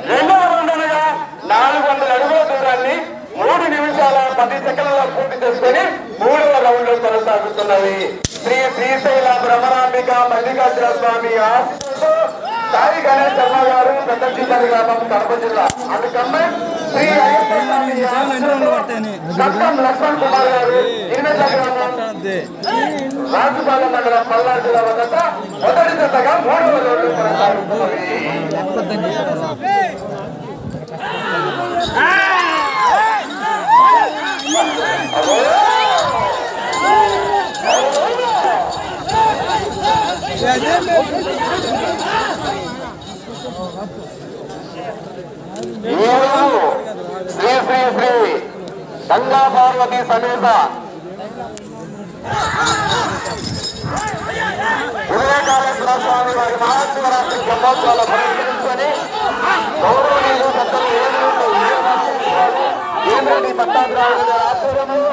రెండవ రౌండ్గా 400 అడుగుల దూరాన్ని 3 నిమిషాల 10 సెకండ్లలో పూర్తి చేసుకుని 3వ రౌండ్ కొనసాగుతున్నది. శ్రీ శ్రీశైల భ్రమరాంబిక మల్లికార్జున స్వామి ఆశీస్సులతో సాయి గణేష్ శర్మ గారు పెద్దచీతరి గ్రామం కడప జిల్లా. అందుకమ్మే శ్రీ సత్తం లక్ష్మణ్ కుమార్ గారు ఇరుమెట్ల గ్రామం రాజుపాలెం మండలం పల్నాడు జిల్లా వద్ద మొదటి జతగా 3వ రౌండ్ కొనసాగుతున్నది. శ్రీ శ్రీ శ్రీ గంగా పార్వతి సమేత వివేకానంద స్వామి వారి మహాశివరాత్రి బ్రహ్మోత్సవాలు పురస్కరించుకొని గౌరవనీయులు పెద్దలు ఏమిరెడ్డి పట్టాభిరావు గారి ఆధ్వర్యంలో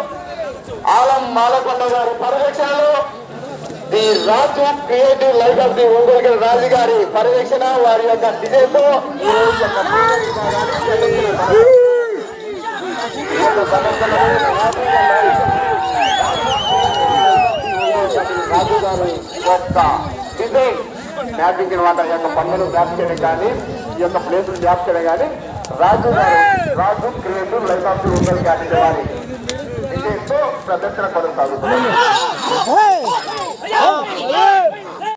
ఆలం మాలకొండ గారి పర్యవేక్షణలో the Raju creative life of the Ongole Raju గారి పర్యవేక్షణ వారి యొక్క డిజైన్తో రాజు గారి యొక్క డిజైన్ మ్యాపింగ్ అనమాట. ఈ యొక్క పండుగను మ్యాప్ చేయడం కానీ ఈ యొక్క ప్లేసులు మ్యాప్ చేయడం కానీ Raju creative life of the Ongole గారి వారి డిజైన్తో ప్రదర్శన కొనసాగుతుంది.